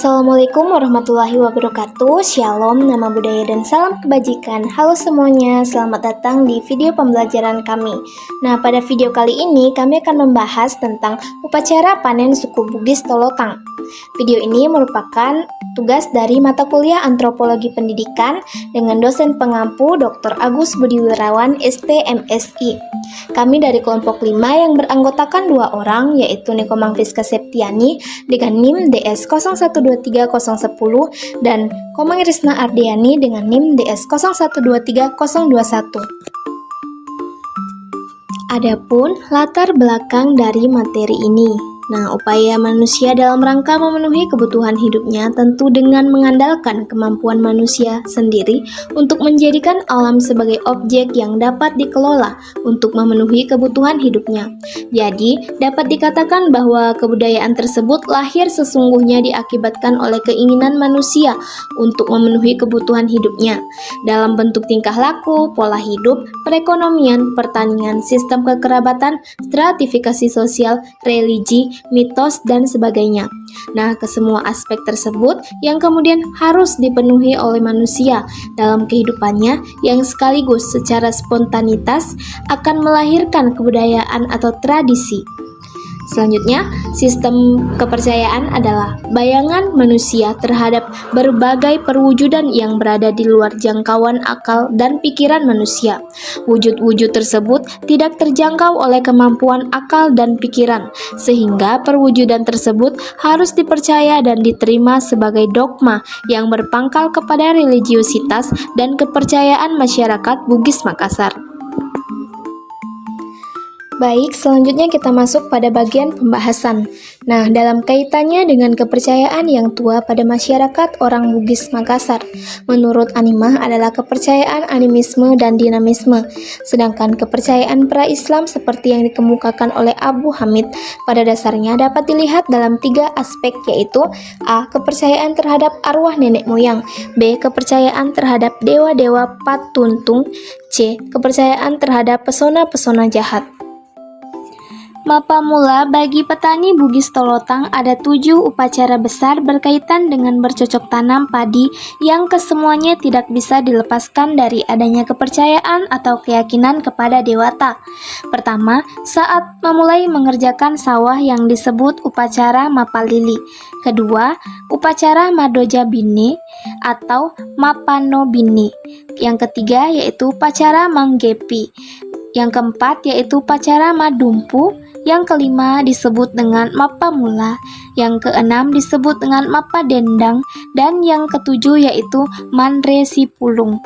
Assalamualaikum warahmatullahi wabarakatuh. Shalom, nama budaya dan salam kebajikan. Halo semuanya, selamat datang di video pembelajaran kami. Nah, pada video kali ini kami akan membahas tentang upacara panen suku Bugis Tolotang. Video ini merupakan tugas dari mata kuliah Antropologi Pendidikan dengan dosen pengampu Dr. Agus Budi Wirawan, ST.MSI. Kami dari kelompok 5 yang beranggotakan 2 orang, yaitu Niko Mangfiska Septiani dengan NIM DS 0123010 dan Komang Risna Ardiani dengan NIM DS 0123021. Adapun latar belakang dari materi ini. Nah, upaya manusia dalam rangka memenuhi kebutuhan hidupnya tentu dengan mengandalkan kemampuan manusia sendiri untuk menjadikan alam sebagai objek yang dapat dikelola untuk memenuhi kebutuhan hidupnya. Jadi, dapat dikatakan bahwa kebudayaan tersebut lahir sesungguhnya diakibatkan oleh keinginan manusia untuk memenuhi kebutuhan hidupnya dalam bentuk tingkah laku, pola hidup, perekonomian, pertanian, sistem kekerabatan, stratifikasi sosial, religi, mitos, dan sebagainya. Nah, kesemua aspek tersebut yang kemudian harus dipenuhi oleh manusia dalam kehidupannya yang sekaligus secara spontanitas akan melahirkan kebudayaan atau tradisi. Selanjutnya, sistem kepercayaan adalah bayangan manusia terhadap berbagai perwujudan yang berada di luar jangkauan akal dan pikiran manusia. Wujud-wujud tersebut tidak terjangkau oleh kemampuan akal dan pikiran, sehingga perwujudan tersebut harus dipercaya dan diterima sebagai dogma yang berpangkal kepada religiusitas dan kepercayaan masyarakat Bugis Makassar. Baik, selanjutnya kita masuk pada bagian pembahasan. Nah, dalam kaitannya dengan kepercayaan yang tua pada masyarakat orang Bugis Makassar, menurut Animah adalah kepercayaan animisme dan dinamisme. Sedangkan kepercayaan pra-Islam seperti yang dikemukakan oleh Abu Hamid pada dasarnya dapat dilihat dalam 3 aspek, yaitu A. Kepercayaan terhadap arwah nenek moyang, B. Kepercayaan terhadap dewa-dewa patuntung, C. Kepercayaan terhadap pesona-pesona jahat. Mapa mula bagi petani Bugis Tolotang ada 7 upacara besar berkaitan dengan bercocok tanam padi yang kesemuanya tidak bisa dilepaskan dari adanya kepercayaan atau keyakinan kepada dewata. Pertama, saat memulai mengerjakan sawah yang disebut upacara Mapalili. Kedua, upacara Madoja Bini atau Mapano Bini. Yang ketiga yaitu upacara Manggepi. Yang keempat yaitu upacara Madumpu. Yang kelima disebut dengan Mapa Mula, yang keenam disebut dengan Mapa Dendang, dan yang ketujuh yaitu Mandre Sipulung.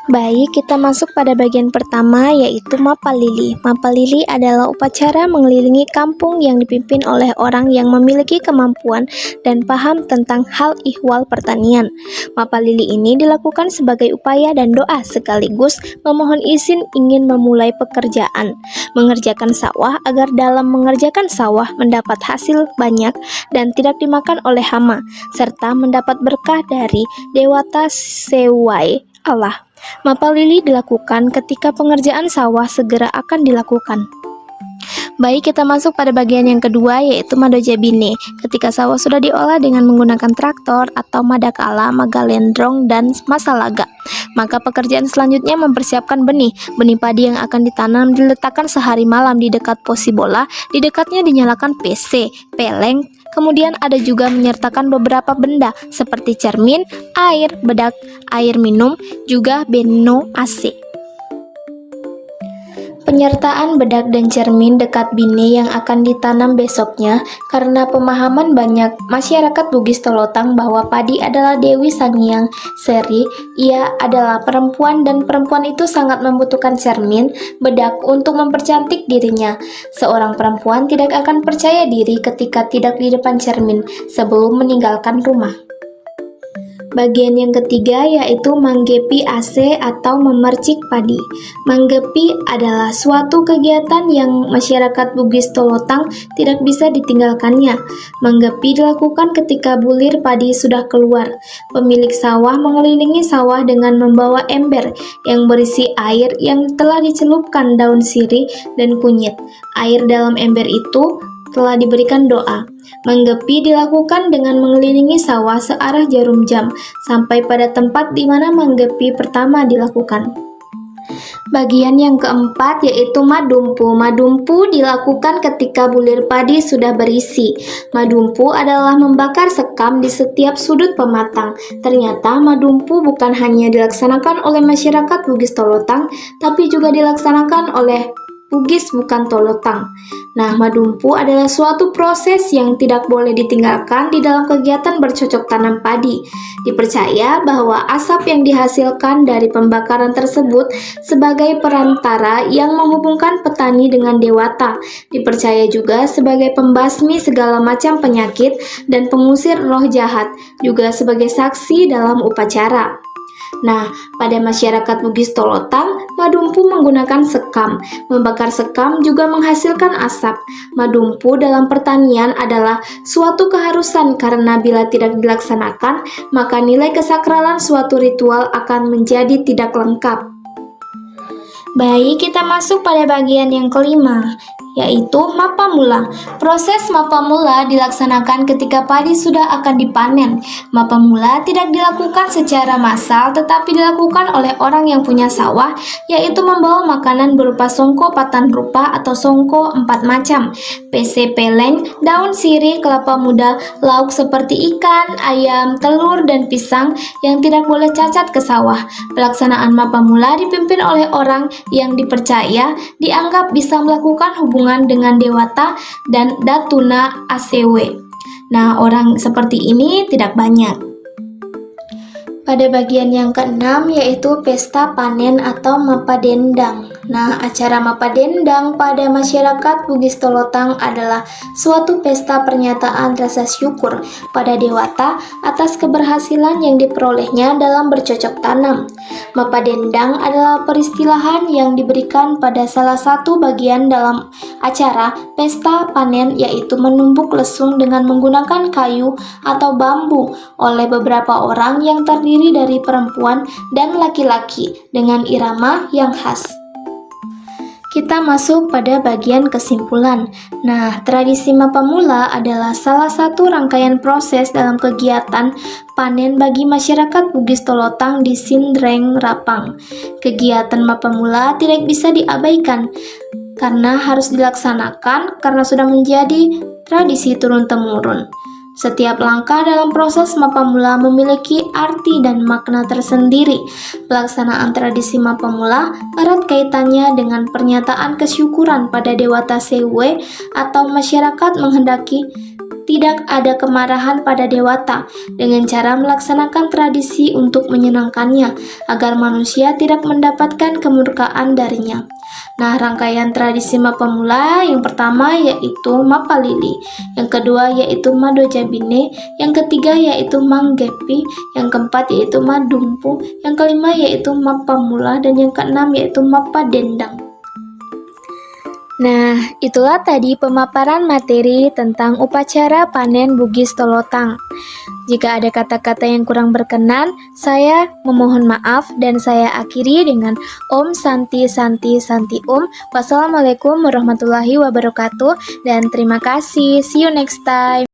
Baik, kita masuk pada bagian pertama yaitu Mapalili. Mapalili adalah upacara mengelilingi kampung yang dipimpin oleh orang yang memiliki kemampuan dan paham tentang hal ihwal pertanian. Mapalili ini dilakukan sebagai upaya dan doa sekaligus memohon izin ingin memulai pekerjaan, mengerjakan sawah agar dalam mengerjakan sawah mendapat hasil banyak dan tidak dimakan oleh hama, serta mendapat berkah dari Dewata Sewai Allah. Mapalili dilakukan ketika pengerjaan sawah segera akan dilakukan. Baik, kita masuk pada bagian yang kedua yaitu Madoja Bini. Ketika sawah sudah diolah dengan menggunakan traktor atau madakala, magalendrong, dan masalaga, maka pekerjaan selanjutnya mempersiapkan benih. Benih padi yang akan ditanam diletakkan sehari malam di dekat posibola, di dekatnya dinyalakan PC, peleng, kemudian ada juga menyertakan beberapa benda seperti cermin, air, bedak, air minum, juga beno AC. Penyertaan bedak dan cermin dekat bini yang akan ditanam besoknya karena pemahaman banyak masyarakat Bugis Tolotang bahwa padi adalah Dewi Sangiang Seri. Ia adalah perempuan dan perempuan itu sangat membutuhkan cermin, bedak untuk mempercantik dirinya. Seorang perempuan tidak akan percaya diri ketika tidak di depan cermin sebelum meninggalkan rumah. Bagian yang ketiga yaitu Manggepi AC atau memercik padi. Manggepi adalah suatu kegiatan yang masyarakat Bugis Tolotang tidak bisa ditinggalkannya. Manggepi dilakukan ketika bulir padi sudah keluar. Pemilik sawah mengelilingi sawah dengan membawa ember yang berisi air yang telah dicelupkan daun sirih dan kunyit. Air dalam ember itu telah diberikan doa. Manggepi dilakukan dengan mengelilingi sawah searah jarum jam sampai pada tempat di mana manggepi pertama dilakukan. Bagian yang keempat yaitu madumpu. Madumpu dilakukan ketika bulir padi sudah berisi. Madumpu adalah membakar sekam di setiap sudut pematang. Ternyata madumpu bukan hanya dilaksanakan oleh masyarakat Bugis Tolotang, tapi juga dilaksanakan oleh Bugis bukan Tolotang. Nah, madumpu adalah suatu proses yang tidak boleh ditinggalkan di dalam kegiatan bercocok tanam padi. Dipercaya bahwa asap yang dihasilkan dari pembakaran tersebut sebagai perantara yang menghubungkan petani dengan dewata. Dipercaya juga sebagai pembasmi segala macam penyakit dan pengusir roh jahat, juga sebagai saksi dalam upacara. Nah, pada masyarakat Bugis Tolotang, madumpu menggunakan sekam. Membakar sekam juga menghasilkan asap. Madumpu dalam pertanian adalah suatu keharusan karena bila tidak dilaksanakan, maka nilai kesakralan suatu ritual akan menjadi tidak lengkap. Baik, kita masuk pada bagian yang kelima, yaitu mapamula. Proses mapamula dilaksanakan ketika padi sudah akan dipanen. Mapamula tidak dilakukan secara massal tetapi dilakukan oleh orang yang punya sawah, yaitu membawa makanan berupa songko patan rupa atau songko 4 macam, pc peleng, daun sirih, kelapa muda, lauk seperti ikan, ayam, telur, dan pisang yang tidak boleh cacat ke sawah. Pelaksanaan mapamula dipimpin oleh orang yang dipercaya dianggap bisa melakukan hubungan dengan dewata dan datuna ACW. Nah, orang seperti ini tidak banyak. Pada bagian yang keenam yaitu pesta panen atau mapadendang. Nah, acara mapadendang pada masyarakat Bugis Tolotang adalah suatu pesta pernyataan rasa syukur pada dewata atas keberhasilan yang diperolehnya dalam bercocok tanam. Mapadendang adalah peristilahan yang diberikan pada salah satu bagian dalam acara pesta panen, yaitu menumbuk lesung dengan menggunakan kayu atau bambu oleh beberapa orang yang terdiri dari perempuan dan laki-laki dengan irama yang khas. Kita masuk pada bagian kesimpulan. Nah, tradisi mapamula adalah salah satu rangkaian proses dalam kegiatan panen bagi masyarakat Bugis Tolotang di Sindreng Rapang. Kegiatan mapamula tidak bisa diabaikan karena harus dilaksanakan karena sudah menjadi tradisi turun-temurun. Setiap langkah dalam proses mapamula memiliki arti dan makna tersendiri. Pelaksanaan tradisi mapamula erat kaitannya dengan pernyataan kesyukuran pada Dewata Sewe atau masyarakat menghendaki tidak ada kemarahan pada dewata dengan cara melaksanakan tradisi untuk menyenangkannya agar manusia tidak mendapatkan kemurkaan darinya. Nah, rangkaian tradisi mapamula yang pertama yaitu mapalili, yang kedua yaitu madojabine, yang ketiga yaitu manggepi, yang keempat yaitu madumpu, yang kelima yaitu mapamula, dan yang keenam yaitu mapadendang. Nah, itulah tadi pemaparan materi tentang upacara panen Bugis Tolotang. Jika ada kata-kata yang kurang berkenan, saya memohon maaf dan saya akhiri dengan Om Santi Santi Santi Om. Wassalamualaikum warahmatullahi wabarakatuh dan terima kasih. See you next time.